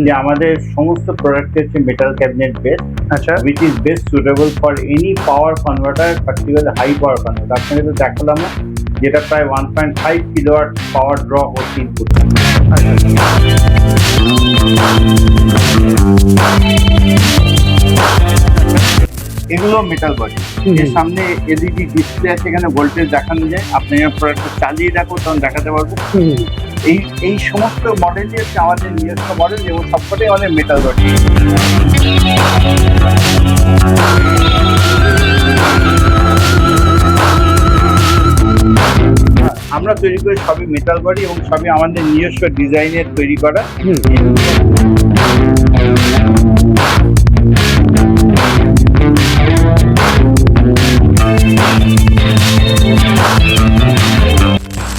যে আমাদের সমস্ত প্রোডাক্ট হচ্ছে মেটাল ক্যাবিনেট বেস, আচ্ছা, which is best suitable for any power converter, particularly high power converter. আপনাকে তো দেখালাম না, যেটা প্রায় 1.5 কিলোওয়াট পাওয়ার ড্র করছে ইনপুট। এগুলো মেটাল বডি, এর সামনে এলইডি ডিসপ্লে আছে, এখানে ভোল্টেজ দেখানো যায়। আপনি প্রোডাক্টটা চালিয়ে রাখো তখন দেখাতে পারবো। এই সমস্ত মডেলই হচ্ছে আমাদের নিজস্ব মডেল এবং সবকটাই আমাদের মেটাল বডি। আমরা তৈরি করি সবই মেটাল বডি এবং সবই আমাদের নিজস্ব ডিজাইনের তৈরি করা।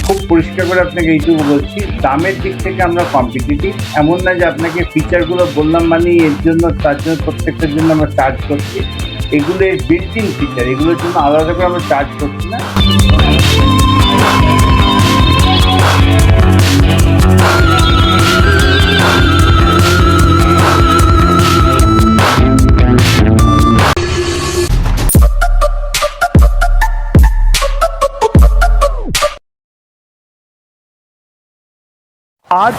খুব পরিষ্কার করে আপনাকে এইটুকু বলছি, দামের দিক থেকে আমরা কম্পিটিটিভ। এমন না যে আপনাকে ফিচারগুলো বললাম মানে এর জন্য তার জন্য প্রত্যেকটার জন্য আমরা চার্জ করছি। এগুলো বিল্ট ইন ফিচার, এগুলোর জন্য আলাদা করে আমরা চার্জ করছি না। আজ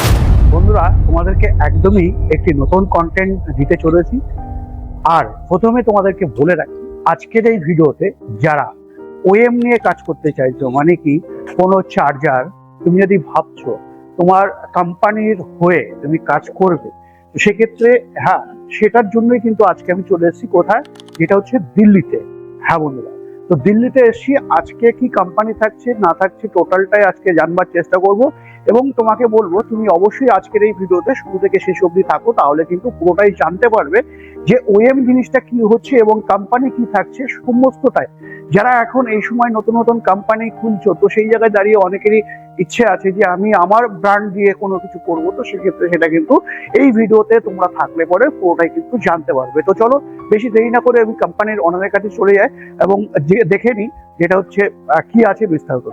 বন্ধুরা তোমাদেরকে একদমই একটি নতুন কন্টেন্ট দিতে চলেছি। আর প্রথমে তোমাদেরকে বলে রাখি, আজকের এই ভিডিওতে যারা ওএম নিয়ে কাজ করতে চাইছো, মানে কি কোনো চার্জার তুমি যদি ভাবছো তোমার কোম্পানির হয়ে তুমি কাজ করবে, তো সেক্ষেত্রে হ্যাঁ, সেটার জন্যই কিন্তু আজকে আমি চলে এসেছি। কোথায়? যেটা হচ্ছে দিল্লিতে। হ্যাঁ বন্ধুরা, তো দিল্লিতে এসেছি। আজকে কি কোম্পানি থাকছে না থাকছে টোটালটাই আজকে জানবার চেষ্টা করব এবং তোমাকে বলবো তুমি অবশ্যই আজকের এই ভিডিওতে শুরু থেকে শেষ অবধি থাকো, তাহলে কিন্তু পুরোটাই জানতে পারবে যে ওএম জিনিসটা কি হচ্ছে এবং কোম্পানি কি থাকছে সমস্তটাই। যারা এখন এই সময় নতুন নতুন কোম্পানি খুলছো, তো সেই জায়গায় দাঁড়িয়ে অনেকেরই ইচ্ছে আছে যে আমি আমার ব্র্যান্ড দিয়ে কোনো কিছু করবো, তো সেক্ষেত্রে সেটা কিন্তু এই ভিডিওতে তোমরা থাকলে পরে পুরোটাই কিন্তু জানতে পারবে। তো চলো বেশি দেরি না করে আমি কোম্পানির ওনারের কাছে চলে যাই এবং দেখে নিই যেটা হচ্ছে কি আছে বিস্তারিত।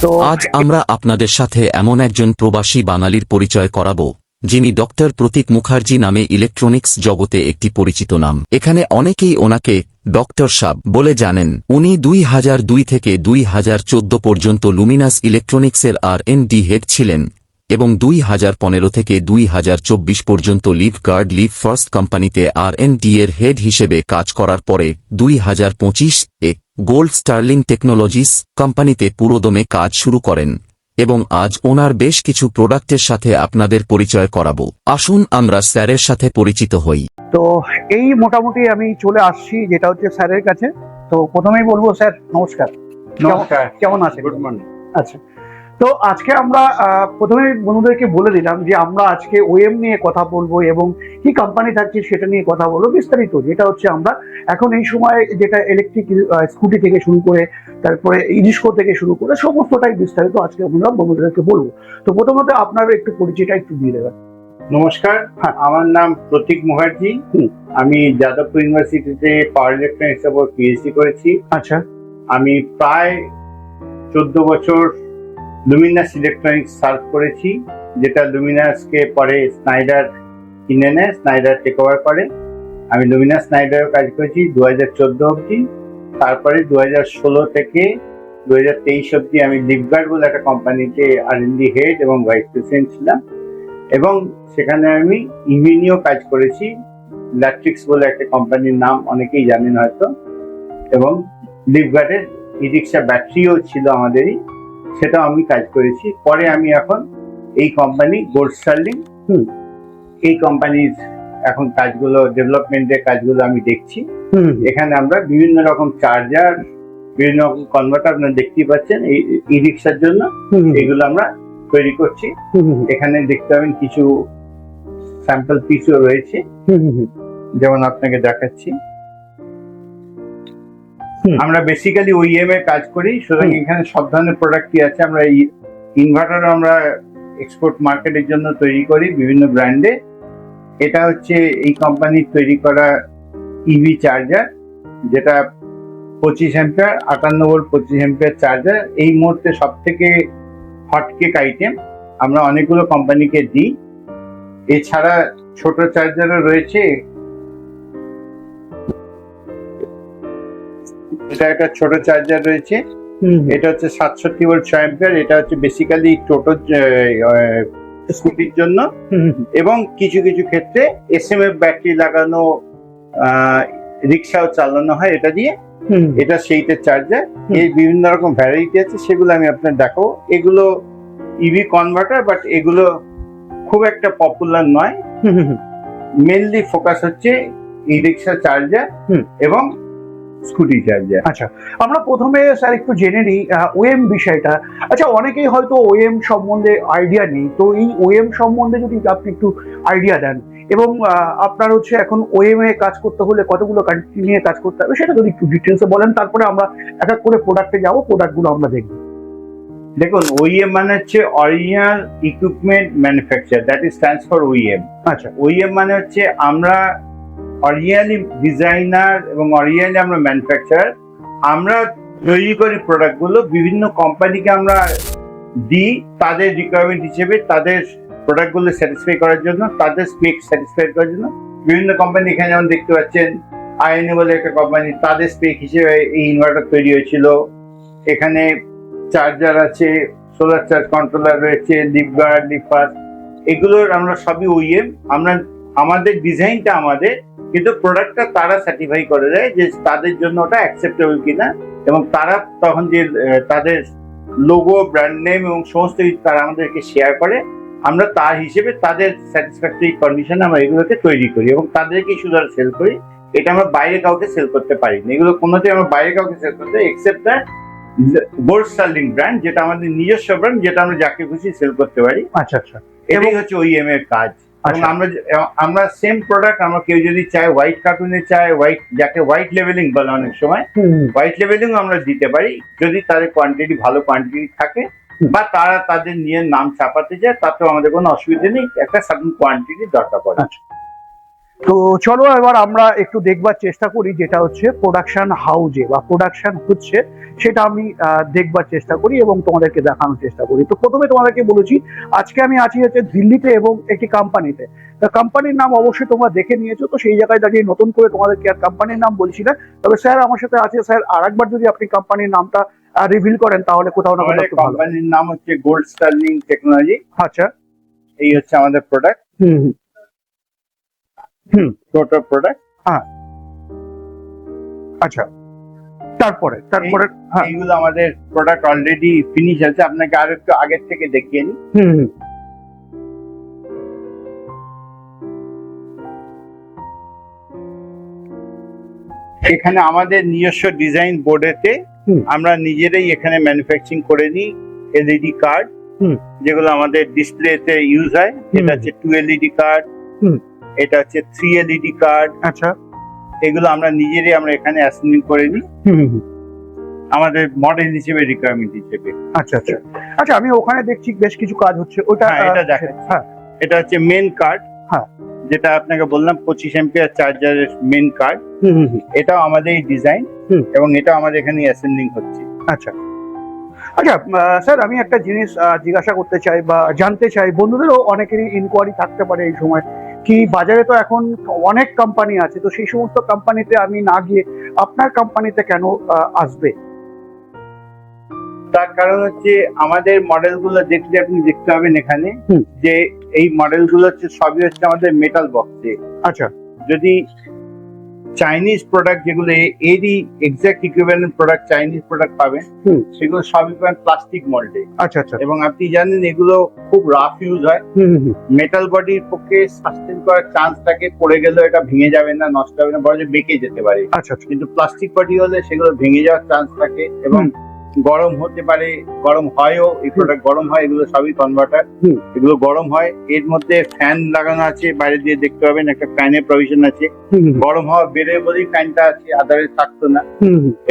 তো আজ আমরা আপনাদের সাথে এমন একজন প্রবাসী বাঙালির পরিচয় করাবো, যিনি ডক্টর প্রতীক মুখার্জি নামে ইলেকট্রনিক্স জগতে একটি পরিচিত নাম। এখানে অনেকেই ওনাকে ডক্টর সাব বলে জানেন। উনি 2002 থেকে 2014 পর্যন্ত লুমিনাস ইলেকট্রনিক্সের R&D হেড ছিলেন এবং 2015 থেকে 2024 পর্যন্ত লিভ গার্ড লিভ ফার্স্ট কোম্পানিতে R&D এর হেড হিসেবে কাজ করার পরে 2025-এ গোল্ড স্টার্লিং টেকনোলজিস কোম্পানিতে পুরোদমে কাজ শুরু করেন এবং আজ ওনার বেশ কিছু প্রোডাক্টের সাথে আপনাদের পরিচয় করাবো। আসুন আমরা স্যারের সাথে পরিচিত হই। তো এই মোটামুটি আমি চলে আসছি যেটা হচ্ছে স্যারের কাছে। তো প্রথমেই বলবো স্যার নমস্কার। নমস্কার, কেমন আছেন? Good morning. আচ্ছা, তো আজকে আমরা প্রথমে বন্ধুদেরকে বলে দিলাম যে আমরা আজকে ওএম নিয়ে কথা বলবো এবং কি কোম্পানি থাকছে সেটা নিয়ে কথা বলবো বিস্তারিত। যেটা হচ্ছে আমরা এখন এই সময় যেটা ইলেকট্রিক স্কুটি থেকে শুরু করে তারপরে ইডিস্কো থেকে শুরু করে সমস্তটাই বিস্তারিত আজকে আমরা বন্ধুদেরকে বলবো। তো প্রথমত আপনার একটু পরিচয়টা একটু দিয়ে দেবেন। নমস্কার, আমার নাম প্রতীক মুখার্জি। আমি যাদবপুর ইউনিভার্সিটিতে পাওয়ার ইলেকট্রনিক্স উপর পিএইচডি করেছি। আচ্ছা, আমি প্রায় 14 বছর লুমিনাস ইলেকট্রনিক্স সার্ভ করেছি, যেটা লুমিনাসকে পরে স্নাইডার কিনে নেয়, স্নাইডার টেক ওভার করে। আমি লুমিনাস স্নাইডারেও কাজ করেছি 2014 অবধি। তারপরে 2016 থেকে 2023 অবধি আমি লিভগার্ড বলে একটা কোম্পানিতে R&D হেড এবং ভাইস প্রেসিডেন্ট ছিলাম এবং সেখানে আমি ইভি নিয়েও কাজ করেছি। ইলেকট্রিক্স বলে একটা কোম্পানির নাম অনেকেই জানেন হয়তো, এবং লিভগার্ডের ই রিক্সা ব্যাটারিও ছিল আমাদেরই, সেটাও আমি কাজ করেছি। পরে আমি এখন এই কোম্পানি গোল্ড স্টার্লিং, এই কোম্পানির এখন কাজগুলো ডেভেলপমেন্টের কাজগুলো আমি দেখছি। এখানে আমরা বিভিন্ন রকম চার্জার, বিভিন্ন রকম কনভার্টার আপনারা দেখতেই পাচ্ছেন এই ই রিক্সার জন্য, এগুলো আমরা তৈরি করছি। এখানে দেখতে পাবেন কিছু স্যাম্পল পিসও রয়েছে, যেমন আপনাকে দেখাচ্ছি। আমরা বেসিক্যালি ওইএম এর কাজ করি, সুতরাং এখানে সব ধরনের প্রোডাক্টই আছে। আমরা এই ইনভার্টার আমরা এক্সপোর্ট মার্কেটের জন্য তৈরি করি বিভিন্ন ব্র্যান্ডে। এটা হচ্ছে এই কোম্পানির তৈরি করা ইভি চার্জার, যেটা 25 অ্যাম্পিয়ার 58 ভোল্ট 25 অ্যাম্পিয়ার চার্জার। এই মুহূর্তে সব থেকে হটকেক আইটেম, আমরা অনেকগুলো কোম্পানিকে দিই। এছাড়া ছোট চার্জারও রয়েছে। এটা একটা ছোট চার্জার রয়েছে, এটা হচ্ছে 67 ভোল্ট 6 অ্যাম্পিয়ার। এটা হচ্ছে বেসিক্যালি টোটো স্কুটির জন্য, এবং কিছু কিছু ক্ষেত্রে এসএমএফ ব্যাটারি লাগানো রিক্সাও চালানো হয় এটা দিয়ে। এটা সেইটার চার্জার। এই বিভিন্ন রকম ভ্যারাইটি আছে, সেগুলো আমি আপনার দেখাবো। এগুলো ইভি কনভার্টার, বাট এগুলো খুব একটা পপুলার নয়। মেনলি ফোকাস হচ্ছে ই রিক্সা চার্জার এবং স্কুটি চার্জার। আচ্ছা, আমরা প্রথমে স্যার একটু জেনে নিই ওএম বিষয়টা। আচ্ছা, অনেকেই হয়তো ওএম সম্বন্ধে আইডিয়া নেই, তো এই ওএম সম্বন্ধে যদি আপনি একটু আইডিয়া দেন, এবং আপনার হচ্ছে এখন ওএম এ কাজ করতে হলে কতগুলো কান্ট্রি নিয়ে কাজ করতে হবে সেটা যদি একটু ডিটেলসে বলেন, তারপরে আমরা এক এক করে প্রোডাক্টে যাবো, প্রোডাক্টগুলো আমরা দেখব। দেখুন, ওইএম মানে হচ্ছে original equipment manufacture, that is stands for OEM. আচ্ছা, ওইএম মানে হচ্ছে আমরা অরিজিনালি ডিজাইনার এবং অরিজিনালি আমরা ম্যানুফ্যাকচারার। আমরা তৈরি করি প্রোডাক্টগুলো, বিভিন্ন কোম্পানিকে আমরা দিই তাদের রিকোয়ারমেন্ট হিসেবে, তাদের প্রোডাক্টগুলো স্যাটিসফাই করার জন্য, তাদের স্পেক স্যাটিসফাই করার জন্য। বিভিন্ন কোম্পানি এখানে যেমন দেখতে পাচ্ছেন, আইএনএ বলে একটা কোম্পানি, তাদের স্পেক হিসেবে এই ইনভার্টার তৈরি হয়েছিল। এখানে চার্জার আছে, সোলার চার্জ কন্ট্রোলার রয়েছে, লিপ গার্ড, লিপ পাস, এগুলোর আমরা সবই ওইএম। আমরা আমাদের ডিজাইনটা আমাদের, কিন্তু প্রোডাক্টটা তারা সার্টিফাই করে দেয় যে তাদের জন্য ওটা অ্যাকসেপ্টেবল কিনা, এবং তারা তখন যে তাদের লোগো, ব্র্যান্ড নেম এবং সমস্ত কিছু তারা আমাদেরকে শেয়ার করে। আমরা তার হিসেবে তাদের স্যাটিসফ্যাক্টরি কন্ডিশনে আমরা এগুলোকে তৈরি করি এবং তাদেরকে শুধু সেল করি। এটা আমরা বাইরে কাউকে সেল করতে পারি না, এগুলো কোনোটাই আমরা বাইরে কাউকে সেল করতে, except that gold sterling brand, যেটা আমাদের নিজস্ব ব্র্যান্ড, যেটা আমরা যাকে খুশি সেল করতে পারি। আচ্ছা আচ্ছা, এটাই হচ্ছে ওইএম এর কাজ। এবং আমরা সেম প্রোডাক্ট, আমরা কেউ যদি চায় হোয়াইট কার্টুনে চায়, হোয়াইট, যাকে হোয়াইট লেভেলিং বলে অনেক সময়, হোয়াইট লেভেলিং আমরা দিতে পারি যদি তাদের কোয়ান্টিটি ভালো কোয়ান্টিটি থাকে, বা তারা তাদের নিয়ে নাম ছাপাতে চায়, তাতেও আমাদের কোনো অসুবিধা নেই, একটা সার্টেন কোয়ান্টিটি দরকার পড়ে। তো চলো এবার আমরা একটু দেখবার চেষ্টা করি, যেটা হচ্ছে প্রোডাকশন হাউজে বা প্রোডাকশন হচ্ছে সেটা আমি দেখবার চেষ্টা করি এবং তোমাদেরকে দেখানোর চেষ্টা করি। তো প্রথমে তোমাদেরকে বলেছি আজকে আমি আছি হচ্ছে দিল্লিতে এবং একটি কোম্পানিতে। কোম্পানির নাম অবশ্যই তোমরা দেখে নিয়েছো, তো সেই জায়গায় দাঁড়িয়ে নতুন করে তোমাদেরকে আর কোম্পানির নাম বলছি না। তবে স্যার আমার সাথে আছে, স্যার আরেকবার যদি আপনি কোম্পানির নামটা রিভিল করেন তাহলে কোথাও না কোথাও একটু ভালো। কোম্পানির নাম হচ্ছে গোল্ড স্টার্লিং টেকনোলজি। আচ্ছা, এই হচ্ছে আমাদের প্রোডাক্ট, টোটাল প্রোডাক্ট। হ্যাঁ, আচ্ছা, তারপরে হ্যাঁ, এইগুলো আমাদের প্রোডাক্ট অলরেডি ফিনিশ আছে, আপনাকে আরো একটু আগের থেকে দেখিয়ে নিই। এখানে আমাদের নিজস্ব ডিজাইন বোর্ডেতে আমরা নিজেরাই এখানে ম্যানুফ্যাকচারিং করে নিই এলইডি কার্ড, যেগুলো আমাদের ডিসপ্লেতে ইউজ হয়। এটা হচ্ছে 2 এলইডি কার্ড, এটা হচ্ছে 3 এলইডি কার্ড। আচ্ছা, এগুলো আমরা নিজেরাই আমরা এখানে অ্যাসেম্বলিং করে নিই আমাদের মডেল হিসেবে, রিকোয়ারমেন্ট হিসেবে। আচ্ছা আচ্ছা আচ্ছা, আমি ওখানে দেখছি বেশ কিছু কাজ হচ্ছে, ওটা এটা দেখেন। হ্যাঁ, এটা হচ্ছে মেন কার্ড, হ্যাঁ, যেটা আপনাকে বললাম 25 অ্যাম্পিয়ার চার্জারের মেন কার্ড। এটাও আমাদের ডিজাইন এবং এটা আমাদের এখানে অ্যাসেম্বলিং হচ্ছে। আচ্ছা আচ্ছা, স্যার আমি একটা জিনিস জিজ্ঞাসা করতে চাই বা জানতে চাই, বন্ধুদেরও অনেকেরই ইনকোয়ারি থাকতে পারে এই সময়, কি বাজারে তো এখন অনেক কোম্পানি আছে, তো সেই সমস্ত কোম্পানিতে আমি না গিয়ে আপনার কোম্পানিতে কেন আসবে? তার কারণ হচ্ছে আমাদের মডেলগুলো দেখলে আপনি দেখতে পাবেন এখানে যে এই মডেলগুলো হচ্ছে সবই হচ্ছে আমাদের মেটাল বক্সে। আচ্ছা, যদি চাইনিজ প্রোডাক্ট, যেগুলো এরই exact equivalent product Chinese product পাবেন, সেগুলো সবই পাবেন প্লাস্টিক মোল্ডে। আচ্ছা আচ্ছা, এবং আপনি জানেন এগুলো খুব রাফ ইউজ হয়, মেটাল বডির পক্ষে সাস্টেন করার চান্স থাকে, পড়ে গেলে এটা ভেঙে যাবে না, নষ্ট হবে না, বরঞ্চ বেঁকে যেতে পারে। আচ্ছা, কিন্তু প্লাস্টিক বডি হলে সেগুলো ভেঙে যাওয়ার চান্স থাকে এবং গরম হতে পারে, গরম হয়ও, এই প্রোডাক্ট গরম হয়, এগুলো সবই কনভার্টার, এগুলো গরম হয়। এর মধ্যে ফ্যান লাগানো আছে, বাইরে দিয়ে দেখতে পাবেন একটা ফ্যানের প্রভিশন আছে, গরম হওয়া বেড়ে বলেই ফ্যানটা আছে, আদারে থাকতো না।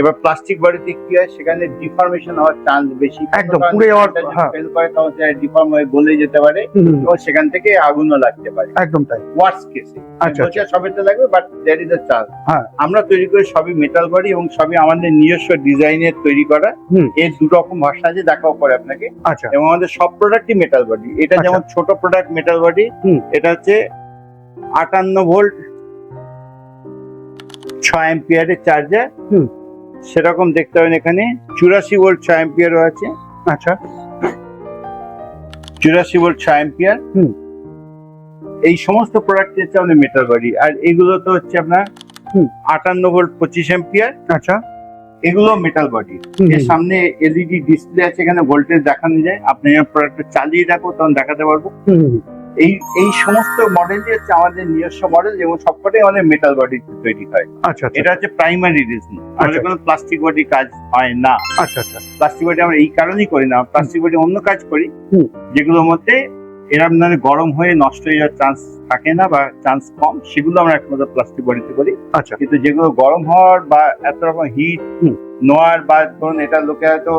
এবার প্লাস্টিক বডিতে কি হয়, সেখানে ডিফর্মেশন হওয়ার চান্স বেশি, একদম পুড়ে যাওয়ার, ফেল করে তখন ডিফর্ম হয়ে গলে যেতে পারে এবং সেখান থেকে আগুনও লাগতে পারে। একদম তাই, ওয়ার্স্ট কেসে। আচ্ছা, সবেতে লাগবে, but that is the chance. আমরা তৈরি করি সবই মেটাল বডি এবং সবই আমাদের নিজস্ব ডিজাইনের তৈরি করা, হুম। এর দু রকম ভার্সন আছে, দেখাও পরে আপনাকে। আচ্ছা এবং আমাদের সব প্রোডাক্টই মেটাল বডি। এটা আচ্ছা। যেমন ছোট প্রোডাক্ট মেটাল বডি, হুম। এটা হচ্ছে 58 ভোল্ট 6 অ্যাম্পিয়ারের চার্জার। হুম। সেরকম দেখতে পাবেন এখানে 84 ভোল্ট 6 অ্যাম্পিয়ারও আছে। আচ্ছা 84 ভোল্ট 6 অ্যাম্পিয়ার। হুম। এই সমস্ত প্রোডাক্ট হচ্ছে আমাদের মেটাল বডি। আর এগুলো তো হচ্ছে আপনার হুম। 58 ভোল্ট 25 অ্যাম্পিয়ার, আচ্ছা এগুলো মেটাল বডি। হুম, এর সামনে এলইডি ডিসপ্লে আছে, এখানে ভোল্টেজ দেখানো যায়। আপনি যখন প্রোডাক্টটা চালিয়ে রাখবো তখন দেখাতে পারবো। হুম, হুম, এই এই সমস্ত মডেলই হচ্ছে আমাদের নিজস্ব মডেল, এবং সবকটাই আমাদের মেটাল বডি তৈরি হয়। আচ্ছা আচ্ছা এটা হচ্ছে প্রাইমারি রিজন। আমাদের কোনো প্লাস্টিক বডি কাজ হয় না। আচ্ছা আচ্ছা প্লাস্টিক বডি আমরা এই কারণেই করি না। প্লাস্টিক বডি অন্য কাজ করি, হুম। যেগুলোর মধ্যে এরকম ধরনের গরম হয়ে নষ্ট হয়ে যাওয়ার চান্স থাকে না বা চান্স কম, সেগুলো আমরা একমাত্র প্লাস্টিক বডিতে করি। আচ্ছা কিন্তু যেগুলো গরম হওয়ার বা এত রকম হিট হুম। নোয়ার, বা ধরুন এটা লোকে হয়তো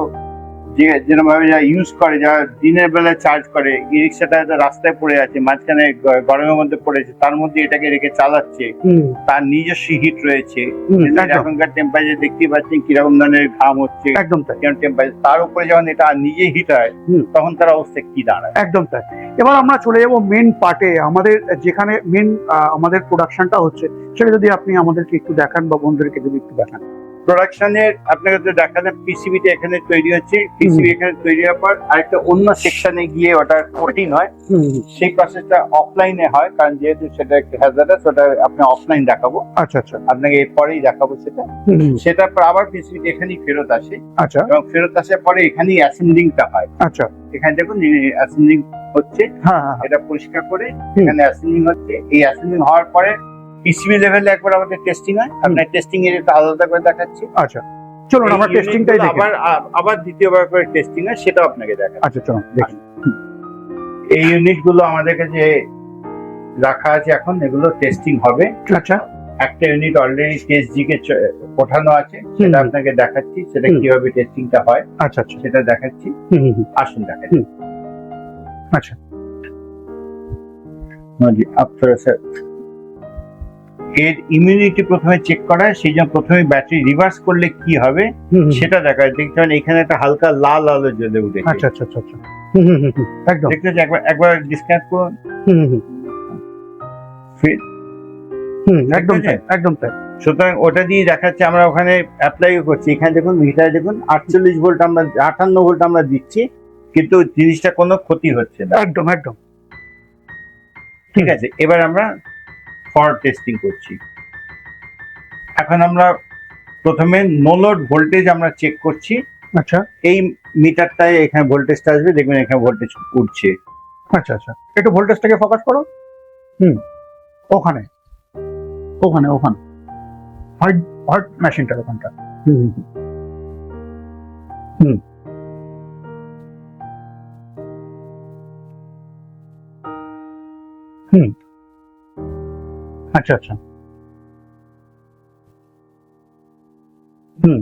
যেরকম ভাবে যা ইউজ করে, যারা দিনের বেলায় চার্জ করে, ই রিক্সাটা হয়তো রাস্তায় পড়ে আছে, মাঝখানে গরমের মধ্যে পড়েছে, তার মধ্যে এটাকে রেখে চালাচ্ছে, হুম, তার নিজস্ব হিট রয়েছে। হুম, একদম এখনকার টেম্পারেচার দেখতেই পাচ্ছেন কিরকম ধরনের ঘাম হচ্ছে, একদম তাই কিরকম টেম্পারেচার, তার উপরে যখন এটা নিজে হিট হয় হুম। তখন তার অবস্থা কি দাঁড়ায়। একদম তাই। এবার আমরা চলে যাব মেন পার্টে, আমাদের যেখানে মেন আমাদের প্রোডাকশনটা হচ্ছে, সেটা যদি আপনি আমাদেরকে একটু দেখান বা বন্ধুদেরকে যদি একটু দেখান। প্রোডাকশনের আপনাকে তো দেখালাম, পিসিবিটা এখানে তৈরি হচ্ছে। পিসিবি এখানে তৈরি হওয়ার পর আরেকটা অন্য সেকশনে গিয়ে ওটা কোটিং হয়। হুম, হুম। সেই প্রসেসটা অফলাইনে হয়, কারণ যেহেতু সেটা একটু হ্যাজার্ডাস, ওটা আপনি অফলাইন দেখাবো, আচ্ছা আচ্ছা আপনাকে এরপরেই দেখাবো সেটা। হুম, হুম। সেটার পর আবার পিসিবি এখানেই ফেরত আসে, আচ্ছা এবং ফেরত আসার পরে এখানেই অ্যাসেম্বলিংটা হয়। আচ্ছা এখানে দেখুন অ্যাসেম্বলিং হচ্ছে, হ্যাঁ হ্যাঁ হ্যাঁ। এটা পরিষ্কার করে এখানে অ্যাসেম্বলিং হচ্ছে। এই অ্যাসেম্বলিং হওয়ার পরে পিসিবি লেভেলে একবার আমাদের টেস্টিং হয়। আপনার টেস্টিং এর একটু আলাদা করে দেখাচ্ছি। আচ্ছা চলুন আমরা এই টেস্টিংটাই unitগুলো দেখি। আবার দ্বিতীয়বার করে টেস্টিং হয়, সেটাও আপনাকে দেখাচ্ছি। আচ্ছা চলুন দেখি। এই ইউনিট গুলো আমাদের কাছে রাখা আছে এখন, এগুলো টেস্টিং হবে। আচ্ছা একটা ইউনিট অলরেডি টেস্টজি কে ওঠানো আছে, সেটা আপনাকে দেখাচ্ছি, সেটা হুম। কিভাবে টেস্টিংটা হয় আচ্ছা আচ্ছা সেটা দেখাচ্ছি। হুম, হুম, হুম। আসুন দেখাচ্ছি। আচ্ছা এর ইমিউনিটি প্রথমে চেক করা হয়, সেই জন্য প্রথমে ব্যাটারি রিভার্স করলে কি হবে হুম, হুম। সেটা দেখা যায়। দেখতে পারেন এখানে একটা হালকা লাল আলো জ্বলে উঠেছে। আচ্ছা আচ্ছা আচ্ছা আচ্ছা হুম, হুম, হুম, হুম। একদম দেখতে পাচ্ছি, একবার ডিসকানেক্ট করুন। হুম, হুম, হুম। ফির- হুম, একদম দেখতে তাই একদম তাই। সুতরাং ওটা দিয়ে দেখাচ্ছে, আমরা ওখানে অ্যাপ্লাই করছি। এখানে দেখুন মিটারে দেখুন 48 ভোল্ট আমরা 58 ভোল্ট আমরা দিচ্ছি, কিন্তু জিনিসটা কোনো ক্ষতি হচ্ছে না। একদম একদম ঠিক আছে, এবার আমরা ফরওয়ার্ড টেস্টিং করছি। এখন আমরা প্রথমে নো লোড ভোল্টেজ আমরা চেক করছি। আচ্ছা এই মিটারটায় এখানে ভোল্টেজটা আসবে, দেখবেন এখানে ভোল্টেজ উঠছে। আচ্ছা আচ্ছা একটু ভোল্টেজটাকে ফোকাস করো। হুম ওখানে ওখানে ওখানে হোয়াইট হোয়াইট মেশিনটার ওখানটা। হুম, হুম, হুম। হুম আচ্ছা আচ্ছা হুম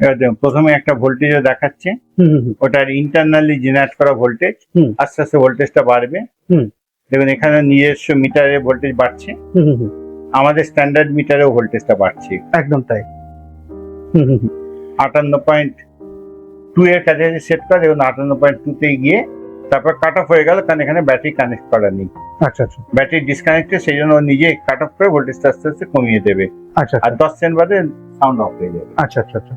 এবার দেখুন, প্রথমে একটা ভোল্টেজও দেখাচ্ছে, হুম হুম, হুম। ওটার ইন্টারনালি জেনারেট করা ভোল্টেজ। হুম। আস্তে আস্তে ভোল্টেজটা বাড়বে। হুম। দেখুন এখানে নিজস্ব মিটারে ভোল্টেজ বাড়ছে, হুম, হুম, হুম। আমাদের স্ট্যান্ডার্ড মিটারেও ভোল্টেজটা বাড়ছে। একদম তাই। হুম হুম হুম 58.2 এর কাছাকাছি সেট করা। দেখুন 58.2 তে গিয়ে তারপর কাট অফ হয়ে গেল, কারণ এখানে ব্যাটারি কানেক্ট করা নেই। আচ্ছা আচ্ছা ব্যাটারি ডিসকানেক্টেড, সেই জন্য ও নিজে কাট অফ করে ভোল্টেজটা আস্তে আস্তে কমিয়ে দেবে। আচ্ছা আর 10 সেকেন্ড বাদে সাউন্ড অফ হয়ে যাবে। আচ্ছা আচ্ছা আচ্ছা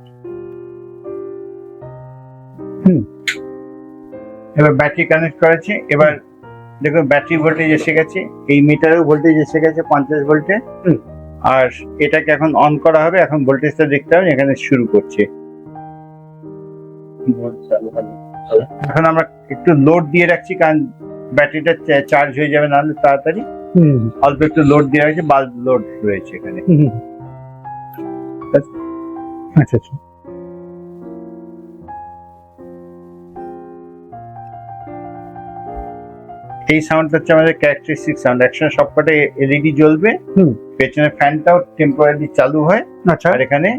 এবার ব্যাটারি কানেক্ট করেছে। এবার দেখুন ব্যাটারি ভোল্টেজ এসে গেছে, এই মিটারেও ভোল্টেজ এসে গেছে 50 ভোল্টে। হুম। আর এটাকে এখন অন করা হবে। এখন ভোল্টেজটা দেখতে হবে, এখানে শুরু করছে। এখন আমরা একটু লোড দিয়ে রাখছি, কারণ ব্যাটারিটা চার্জ হয়ে যাবে নাহলে তাড়াতাড়ি। হুম হুম, অল্প একটু লোড দিয়ে রাখছি, বাল্ব লোড রয়েছে এখানে। হুম, হুম। আচ্ছা আচ্ছা এই সাউন্ডটা হচ্ছে আমাদের ক্যারেক্টারিস্টিক সাউন্ড। একসঙ্গে সবকটা এলইডি জ্বলবে, হুম। পেছনে ফ্যানটাও টেম্পোরারি চালু হয়, আচ্ছা আর এখানে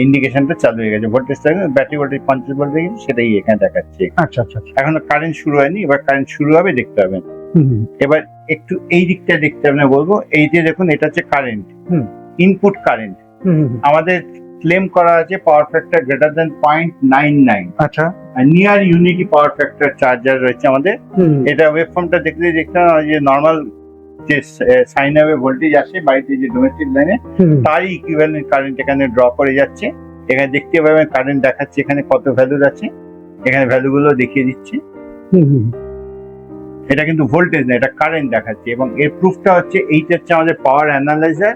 ইন্ডিকেশনটা চালু হয়ে গেছে। ভোল্টেজটা ব্যাটারি ভোল্টেজ 50 ভোল্ট হয়ে গেছে, সেটাই এখানে দেখাচ্ছে। আচ্ছা আচ্ছা আচ্ছা এখনো কারেন্ট শুরু হয়নি, এবার কারেন্ট শুরু হবে, দেখতে পাবেন। হুম হুম এবার একটু এই দিকটা দেখতে হবে না বলবো, এই যে দেখুন এটা হচ্ছে current, hmm. Input current. Hmm hmm আমাদের ক্লেম করা আছে পাওয়ার ফ্যাক্টর গ্রেটার দেন 0.99, আচ্ছা। আর near unity power factor charger রয়েছে আমাদের। এটা ওয়েব ফর্মটা দেখতে যে নর্মাল যে সাইন ওয়েভ ভোল্টেজ আসে বাড়িতে যে ডোমেস্টিক লাইনে, তারই ইকুইভ্যালেন্ট কারেন্ট এখানে ড্র করে যাচ্ছে। এখানে দেখতে পাবেন কারেন্ট দেখাচ্ছে এখানে কত ভ্যালুর আছে, এখানে ভ্যালুগুলো দেখিয়ে দিচ্ছে। এটা কিন্তু ভোল্টেজ না, এটা কারেন্ট দেখাচ্ছে, এবং এর প্রুফটা হচ্ছে এইটা হচ্ছে আমাদের পাওয়ার অ্যানালাইজার।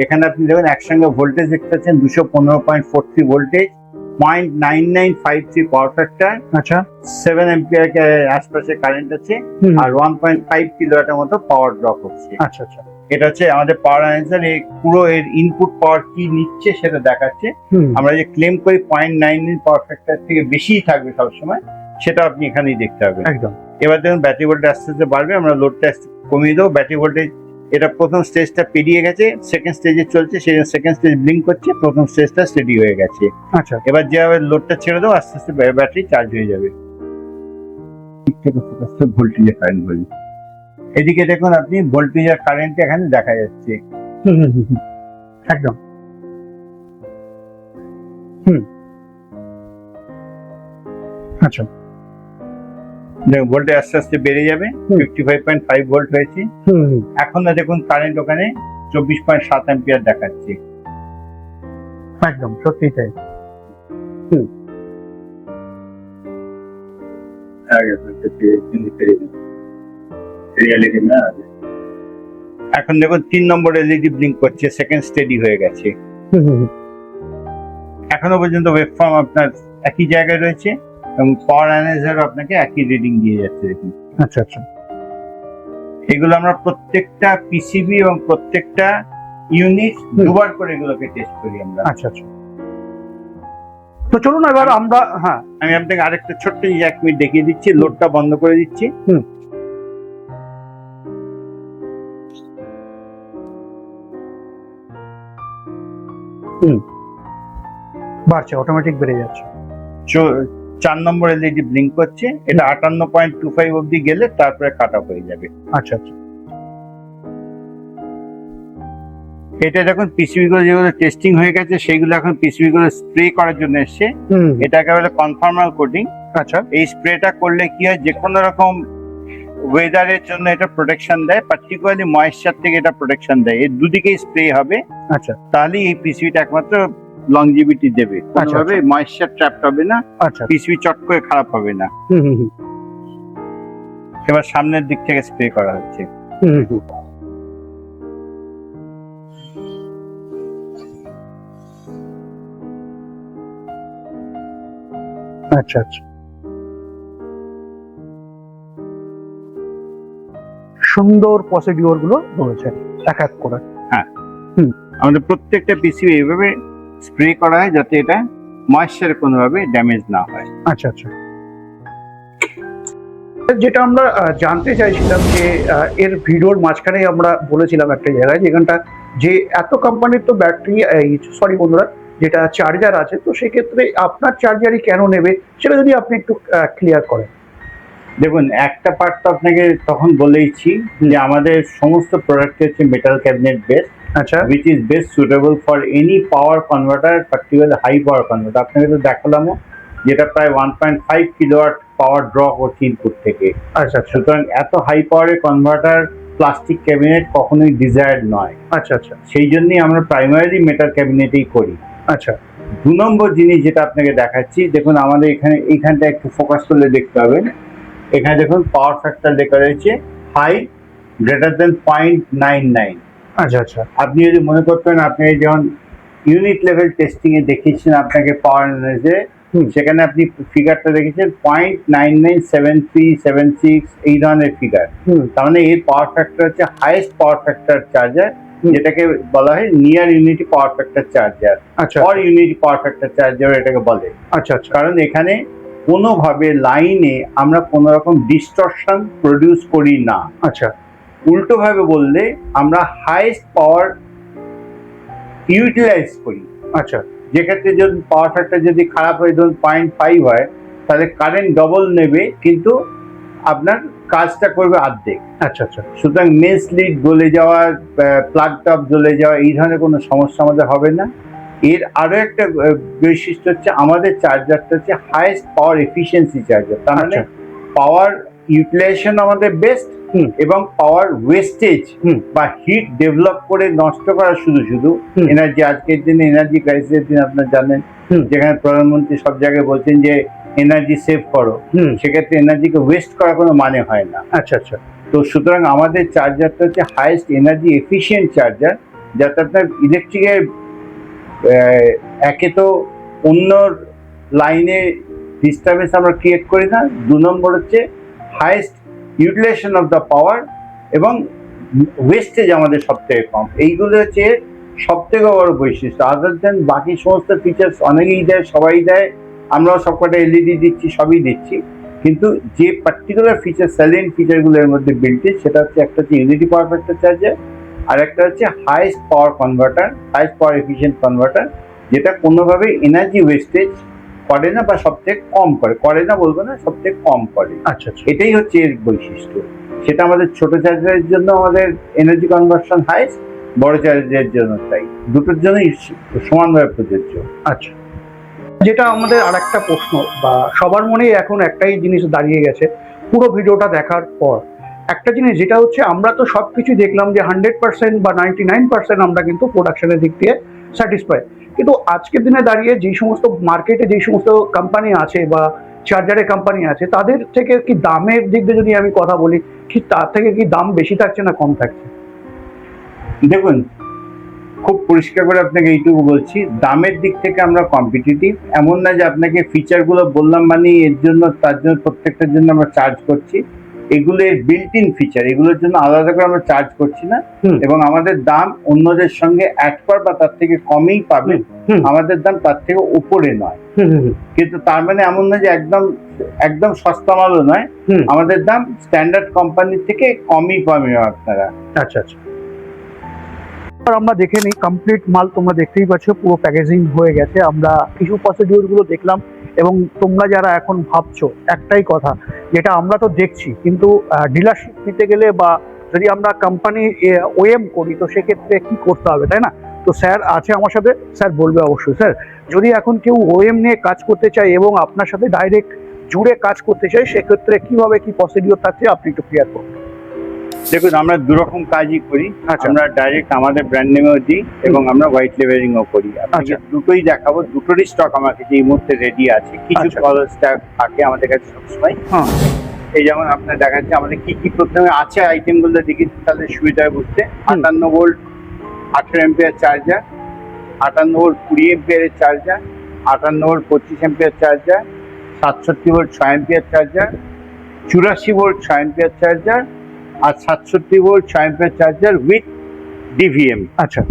এখানে আপনি দেখবেন একসঙ্গে ভোল্টেজ দেখতে পাচ্ছেন 215.43 ভোল্টেজ, 0.9953 পাওয়ার ফ্যাক্টর, আচ্ছা। 7 অ্যাম্পিয়ার আশপাশে কারেন্ট আছে, আর 1.5 কিলোওয়াটের মতো পাওয়ার ড্র করছে। আচ্ছা আচ্ছা। এটা হচ্ছে আমাদের পাওয়ার অ্যানালাইজার। এই পুরো এর ইনপুট পাওয়ার কি নিচ্ছে সেটা দেখাচ্ছে। আমরা যে ক্লেম করি 0.99 পাওয়ার ফ্যাক্টর থেকে বেশিই থাকবে সবসময়, সেটা আপনি এখানেই দেখতে পাবেন। একদম। এবার দেখুন ব্যাটারি ভোল্টেজ আস্তে আস্তে বাড়বে, আমরা লোডটা কমিয়ে দেবো। ব্যাটারি ভোল্টেজ এটা প্রথম স্টেজটা পেরিয়ে গেছে, সেকেন্ড স্টেজে চলছে, সেই জন্য সেকেন্ড স্টেজ ব্লিঙ্ক করছে, প্রথম স্টেজটা স্টেডি হয়ে গেছে। আচ্ছা। এবার যেভাবে লোডটা ছেড়ে দেবো আস্তে আস্তে ব্যাটারি চার্জ হয়ে যাবে। ভোল্টেজের কারেন্ট বলি, এদিকে দেখুন আপনি ভোল্টেজের কারেন্ট এখানে দেখা যাচ্ছে। একদম। আচ্ছা। দেখুন ভোল্টেজ আস্তে আস্তে বেড়ে যাবে, 55.5 ভোল্ট হয়েছে। এখন দেখুন কারেন্ট ওখানে 24.7 অ্যাম্পিয়ার দেখাচ্ছে। একদম সত্যি তাই। এখন দেখুন 3 নম্বর এলইডি ব্লিঙ্ক করছে, সেকেন্ড স্টেডি হয়ে গেছে। এখনো পর্যন্ত ওয়েব ফর্ম আপনার একই জায়গায় রয়েছে, এবং পাওয়ার অ্যানালাইজার আপনাকে একই রিডিং দিয়ে যাচ্ছে। দেখুন আচ্ছা আচ্ছা। এগুলো আমরা প্রত্যেকটা পিসিবি এবং প্রত্যেকটা ইউনিট দুবার করে এগুলোকে টেস্ট করি আমরা। আচ্ছা আচ্ছা। তো চলুন এবার আমরা, হ্যাঁ আমি আপনাকে আরেকটা ছোট্ট 1 মিনিট দেখিয়ে দিচ্ছি, লোডটা বন্ধ করে দিচ্ছি। বাড়ছে, অটোমেটিক বেড়ে যাচ্ছে। 4 নম্বর এলইডি ব্লিঙ্ক করছে, এটা 58.25 অবধি গেলে তারপরে কাট অফ হয়ে যাবে। আচ্ছা আচ্ছা। এটা যখন পিসিবি গুলো যেগুলো টেস্টিং হয়ে গেছে সেইগুলো এখন পিসিবি গুলো স্প্রে করার জন্য এসছে। এটাকে বলে কনফার্মাল কোটিং। আচ্ছা। এই স্প্রেটা করলে কি হয়, যে কোনো রকম ওয়েদারের জন্য এটা প্রোটেকশন দেয়, পার্টিকুলারলি ময়েশ্চার থেকে এটা প্রোটেকশন দেয়। এর দুদিকেই স্প্রে হবে। আচ্ছা। তাহলে এই পিসিবিটা একমাত্র লংজিভিটি দেবে, কোনোভাবে ময়েশ্চার ট্র্যাপ হবে না, আচ্ছা পিসিবি চট করে খারাপ হবে না। এবার সামনের দিক থেকে স্প্রে করা হচ্ছে। আচ্ছা আচ্ছা। সুন্দর প্রসিডিওর গুলো রয়েছে এক এক করে। হ্যাঁ, আমাদের প্রত্যেকটা পিসিবি এইভাবে স্প্রে করা হয় যাতে এটা ময়েশ্চারে কোনোভাবে ড্যামেজ না হয়। আচ্ছা আচ্ছা। যেটা আমরা জানতে চাইছিলাম যে এর ভিডিওর মাঝখানে আমরা বলেছিলাম একটা জায়গায় যেখানটা যে এত কোম্পানির তো ব্যাটারি, সরি বন্ধুরা, যেটা চার্জার আছে, তো সেক্ষেত্রে আপনার চার্জারই কেন নেবে সেটা যদি আপনি একটু ক্লিয়ার করেন। দেখুন, একটা পার্ট তো আপনাকে তখন বলেইছি যে আমাদের সমস্ত প্রোডাক্ট হচ্ছে মেটাল ক্যাবিনেট বেস, আচ্ছা, which is best suitable for any power converter, particularly high power converter। আপনাকে তো দেখালামও যেটা প্রায় 1.5 কিলোওয়াট পাওয়ার ড্র করছে ইনপুট থেকে। আচ্ছা। সুতরাং এত হাই পাওয়ারের কনভার্টার প্লাস্টিক ক্যাবিনেট কখনোই ডিজায়ার্ড নয়। আচ্ছা আচ্ছা। সেই জন্যই আমরা প্রাইমারি মেটাল ক্যাবিনেটেই করি। আচ্ছা। 2 নম্বর জিনিস যেটা আপনাকে দেখাচ্ছি, দেখুন আমাদের এইখানটা একটু ফোকাস করলে দেখতে পাবেন, এখানে দেখুন পাওয়ার ফ্যাক্টর লেখা রয়েছে হাই গ্রেটার দেন 0.99। আচ্ছা আচ্ছা। আপনি যদি মনে করতেন, আপনি যেমন ইউনিট লেভেল টেস্টিং এ দেখিয়েছেন আপনাকে পাওয়ার অ্যানালাইজে, সেখানে আপনি ফিগারটা দেখেছেন 0.997376 এই ধরনের ফিগার। তার মানে এর পাওয়ার ফ্যাক্টর হচ্ছে হাইয়েস্ট পাওয়ার ফ্যাক্টর চার্জার, যেটাকে বলা হয় near unity power factor charger, or unity power factor charger এটাকে বলে। আচ্ছা আচ্ছা। কারণ এখানে কোনোভাবে লাইনে আমরা কোনো রকম ডিস্টরশন প্রডিউস করি না। আচ্ছা। উল্টো ভাবে বললে আমরা হাইয়েস্ট পাওয়ার ইউটিলাইজ করি। আচ্ছা। যেক্ষেত্রে যদি পাওয়ার ফ্যাক্টর যদি খারাপ হয়, ধরুন 0.5 হয়, তাহলে কারেন্ট ডবল নেবে কিন্তু আপনার কাজটা করবে অর্ধেক। আচ্ছা আচ্ছা। সুতরাং মেন স্লিট জ্বলে যাওয়া, প্লাগ টপ জ্বলে যাওয়া এই ধরনের কোনো সমস্যা আমাদের হবে না। এর আরো একটা বৈশিষ্ট্য হচ্ছে আমাদের চার্জারটা হচ্ছে হাইয়েস্ট পাওয়ার এফিসিয়েন্সি চার্জার, তার মানে আচ্ছা। পাওয়ার ইউটিলাইজেশন আমাদের বেস্ট হুম। এবং পাওয়ার ওয়েস্টেজ হুম। বা হিট ডেভেলপ করে নষ্ট করা শুধু হুম। এনার্জি, আজকের দিনে এনার্জি ক্রাইসিসের দিন আপনারা জানেন হুম। যেখানে প্রধানমন্ত্রী সব জায়গায় বলছেন যে এনার্জি সেভ করো, হুম। সেক্ষেত্রে এনার্জিকে ওয়েস্ট করার কোনো মানে হয় না। আচ্ছা আচ্ছা। তো সুতরাং আমাদের চার্জারটা হচ্ছে হাইয়েস্ট এনার্জি এফিশিয়েন্ট চার্জার, যাতে আপনার ইলেকট্রিকের একে তো অন্য লাইনে ডিস্টারবেন্স আমরা ক্রিয়েট করি না, 2 নম্বর হচ্ছে highest utilization of the power এবং ওয়েস্টেজ আমাদের সব থেকে কম। এইগুলো হচ্ছে সব থেকে বড় বৈশিষ্ট্য। আদার দেন বাকি সমস্ত ফিচার্স অনেকেই দেয়, সবাই দেয়, আমরাও সবকটা এলইডি দিচ্ছি, সবই দিচ্ছি, কিন্তু যে পার্টিকুলার ফিচার স্যালিয়েন্ট ফিচারগুলোর মধ্যে বিল্ট সেটা হচ্ছে একটা হচ্ছে ইউনিটি পাওয়ার ফ্যাক্টর চার্জার, আর একটা হচ্ছে হাইয়েস্ট পাওয়ার কনভার্টার, হাইয়েস্ট পাওয়ার এফিশিয়েন্ট কনভার্টার, যেটা কোনোভাবে এনার্জি ওয়েস্টেজ করে না বা সব থেকে কম করে না বলবো না, সব থেকে কম করে। আচ্ছা আচ্ছা। এটাই হচ্ছে এর বৈশিষ্ট্য। সেটা আমাদের ছোট চার্জারের জন্য আমাদের এনার্জি কনভার্সন হাইয়েস্ট, বড় চার্জারের জন্য তাই, দুটোর জন্যই সমানভাবে প্রযোজ্য। আচ্ছা, যেটা আমাদের আর একটা প্রশ্ন বা সবার মনেই এখন একটাই জিনিস দাঁড়িয়ে গেছে পুরো ভিডিওটা দেখার পর, একটা জিনিস যেটা হচ্ছে আমরা তো সবকিছু দেখলাম যে 100% বা 99% আমরা কিন্তু প্রোডাকশনের দিক দিয়ে স্যাটিসফাই, কিন্তু আজকের দিনে দাঁড়িয়ে যেই সমস্ত মার্কেটে যেই সমস্ত কোম্পানি আছে বা চার্জারের কোম্পানি আছে, তাদের থেকে কি দামের দিক দিয়ে যদি আমি কথা বলি, কি তার থেকে কি দাম বেশি থাকছে না কম থাকছে? দেখুন, খুব পরিষ্কার করে আপনাকে এইটুকু বলছি, দামের দিক থেকে আমরা কম্পিটিটিভ। এমন না যে আপনাকে ফিচারগুলো বললাম মানে এর জন্য তার জন্য প্রত্যেকটার জন্য আমরা চার্জ করছি। এগুলো বিল্ট ইন ফিচার, এগুলোর জন্য আলাদা করে আমরা চার্জ করছি না, এবং আমাদের দাম অন্যদের সঙ্গে এক পার বা তার থেকে কমই পাবে, আমাদের দাম তার থেকে উপরে নয়। কিন্তু তার মানে এমন না যে একদম একদম সস্তা মালও নয়, আমাদের দাম স্ট্যান্ডার্ড কোম্পানির থেকে কমই পাবে আপনারা। আচ্ছা আচ্ছা। আমরা দেখে নিই কমপ্লিট মাল, তোমরা দেখতেই পাচ্ছ পুরো প্যাকেজিং হয়ে গেছে। আমরা কিছু প্রসিডিউর গুলো দেখলাম, এবং তোমরা যারা এখন ভাবছো একটাই কথা, যেটা আমরা তো দেখছি, কিন্তু ডিলারশিপ নিতে গেলে বা যদি আমরা কোম্পানি ওএম করি তো সেক্ষেত্রে কি করতে হবে, তাই না? তো স্যার আছে আমার সাথে, স্যার বলবে অবশ্যই। স্যার, যদি এখন কেউ ওএম নিয়ে কাজ করতে চায় এবং আপনার সাথে ডাইরেক্ট জুড়ে কাজ করতে চায়, সেক্ষেত্রে কিভাবে কি প্রসিডিউর থাকছে আপনি একটু ক্লিয়ার করুন। দেখুন, আমরা দুরকম কাজই করি। আচ্ছা। আমরা ডাইরেক্ট আমাদের ব্র্যান্ড নেমেও দিই এবং আমরা হোয়াইট লেভেলিংও করি। আপনাকে দুটোই দেখাবো, দুটোরই স্টক আমার কাছে এই মুহূর্তে রেডি আছে। কিছু কলার স্টক থাকে আমাদের কাছে সবসময়। এই যেমন আপনার দেখাচ্ছে আমাদের কি কি প্রথমে আছে আইটেমগুলো দেখি, তাহলে সুবিধা হয় বুঝতে। 58 ভোল্ট 18 এম্পিয়ার চার্জার, 58 ভোল্ট 20 এম্পিয়ারের charger, 58 volt 25 ampere charger, 67 volt 6 ampere charger, 84 volt 6 ampere charger, আর 67 volt 6 ampere charger with DVM. আচ্ছা।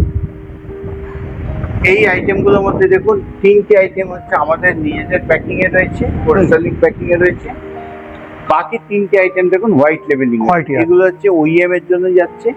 এই আইটেমগুলোর মধ্যে দেখুন 3টে আইটেম হচ্ছে আমাদের নিজেদের প্যাকিং এ রয়েছে, সেলিং প্যাকিং এ রয়েছে। বাকি 3টে আইটেম দেখুন হোয়াইট লেভেলিং, এগুলো হচ্ছে ওইএম এর জন্য যাচ্ছে।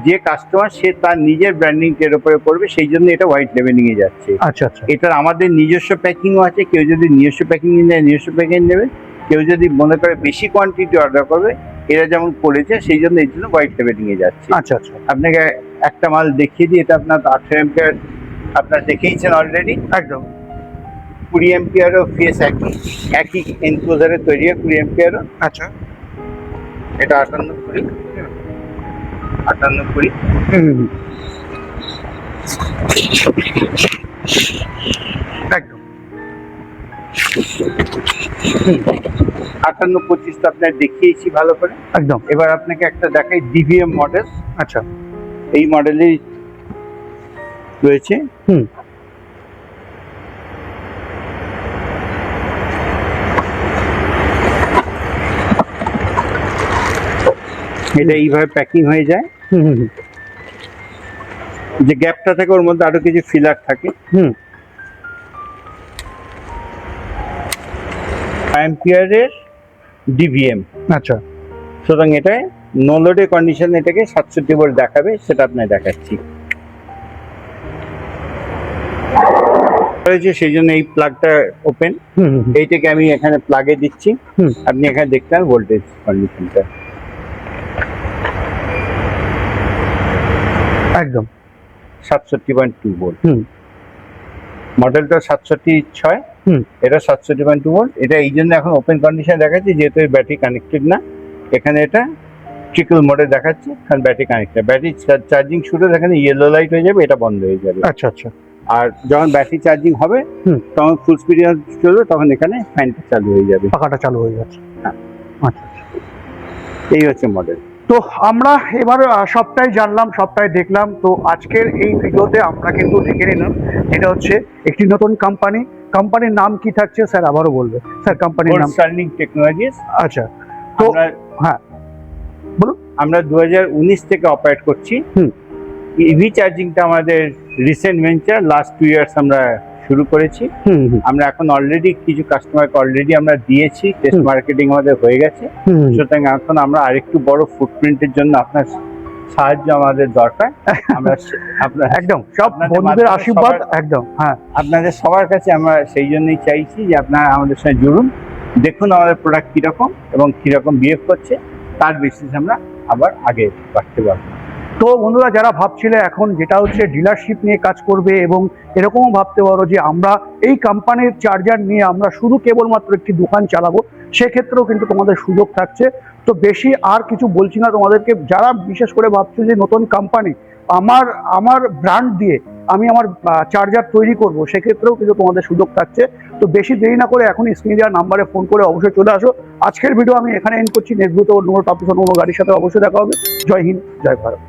যে কাস্টমার সে তার নিজের ব্র্যান্ডিং এর উপরে করবে, সেই জন্য এটা হোয়াইট লেভেলিং এ যাচ্ছে। আচ্ছা আচ্ছা। এটার আমাদের নিজস্ব প্যাকিংও আছে, কেউ যদি নিজস্ব প্যাকিং নেয় নিজস্ব প্যাকিং নেবে, কেউ যদি মনে করে বেশি কোয়ান্টিটি অর্ডার করবে, এরা যেমন করেছে সেই জন্য এর জন্য হোয়াইট লেভেলিং এ যাচ্ছে। আচ্ছা আচ্ছা। আপনাকে একটা মাল দেখিয়ে দিই, এটা আপনার 18 এম্পিয়ার আপনার দেখেইছেন অলরেডি। একদম। 20 এম্পিয়ারও ফেস একই এনক্লোজারে তৈরি হয় 20 এম্পিয়ারও। আচ্ছা। এটা 58 20 একদম। 58 25 তো আপনার দেখিয়েছি ভালো করে। একদম। এবার আপনাকে একটা দেখাই ডিভিএম মডেল। আচ্ছা। এই মডেলেই রয়েছে। এটা এইভাবে প্যাকিং হয়ে যায়, যে গ্যাপটা থাকে ওর মধ্যে আরো কিছু ফিলার থাকে। অ্যাম্পিয়ারের ডিভিএম। আচ্ছা। সুতরাং এটায় নো লোডের কন্ডিশন এটাকে 67 ভোল্ট দেখাবে, সেটা আপনাকে দেখাচ্ছি। সেই জন্য এই প্লাগটা ওপেন, এইটাকে আমি এখানে প্লাগে দিচ্ছি। আপনি এখানে দেখতে পান ভোল্টেজ কন্ডিশনটা একদম 67.2 ভোল্ট। মডেলটা 67.6, হুম। এটা 67.2 ভোল্ট। এটা এই জন্য এখন ওপেন কন্ডিশন দেখাচ্ছে যেহেতু ব্যাটারি কানেক্টেড না। এখানে এটা ট্রিকল মোডে দেখাচ্ছে, কারণ ব্যাটারি কানেক্টেড। ব্যাটারি চার্জিং শুরু এখানে ইয়েলো লাইট হয়ে যাবে, এটা বন্ধ হয়ে যাবে। আচ্ছা আচ্ছা। আর যখন ব্যাটারি চার্জিং হবে হুম। তখন ফুল স্পিডে চলবে, তখন এখানে ফ্যানটা চালু হয়ে যাবে। পাখাটা চালু হয়ে যাচ্ছে। হ্যাঁ। আচ্ছা। এই হচ্ছে মডেল। তো আমরা এবার সবটাই জানলাম, সবটাই দেখলাম। তো আজকের এই ভিডিওতে আমরা কিন্তু দেখে নিলাম যেটা হচ্ছে একটি নতুন কোম্পানির নাম কি থাকছে স্যার আবারও বলবে স্যার কোম্পানির নাম? Sterling technologies. আচ্ছা। তো হ্যাঁ বলুন। আমরা 2019 থেকে অপারেট করছি। হুম। ইভি চার্জিংটা আমাদের রিসেন্ট ভেঞ্চার, লাস্ট 2 ইয়ার্স আমরা শুরু করেছি। হুম হুম আমরা এখন অলরেডি কিছু কাস্টমারকে অলরেডি আমরা দিয়েছি, টেস্ট মার্কেটিং আমাদের হয়ে গেছে। হুম। সুতরাং এখন আমরা আরেকটু বড় ফুটপ্রিন্টের জন্য আপনার সাহায্য আমাদের দরকার। আমরা আপনার একদম সব আপনাদের বন্ধুদের মাধ্যমে আশীর্বাদ। সবার- একদম হ্যাঁ। আপনাদের সবার কাছে আমরা সেই জন্যই চাইছি যে আপনারা আমাদের সঙ্গে জুড়ুন, দেখুন আমাদের প্রোডাক্ট কীরকম এবং কীরকম বিহেভ করছে, তার বেসিস আমরা আবার আগে বাড়তে পারবো। তো বন্ধুরা যারা ভাবছিলে এখন যেটা হচ্ছে ডিলারশিপ নিয়ে কাজ করবে এবং এরকমও ভাবতে পারো যে আমরা এই কোম্পানির চার্জার নিয়ে আমরা শুধু কেবলমাত্র একটি দোকান চালাবো, সেক্ষেত্রেও কিন্তু তোমাদের সুযোগ থাকছে। তো বেশি আর কিছু বলছি না তোমাদেরকে। যারা বিশেষ করে ভাবছো যে নতুন কোম্পানি আমার ব্র্যান্ড দিয়ে আমি আমার চার্জার তৈরি করব, সেক্ষেত্রেও কিন্তু তোমাদের সুযোগ থাকছে। তো বেশি দেরি না করে এখনই স্ক্রিনে দেওয়া নাম্বারে ফোন করে অবশ্যই চলে আসো। আজকের ভিডিও আমি এখানে এন্ড করছি। নেক্সট ভিডিওতে অন্য টপিক অন্য গাড়ির সাথে অবশ্যই দেখা হবে। জয় হিন্দ, জয় ভারত।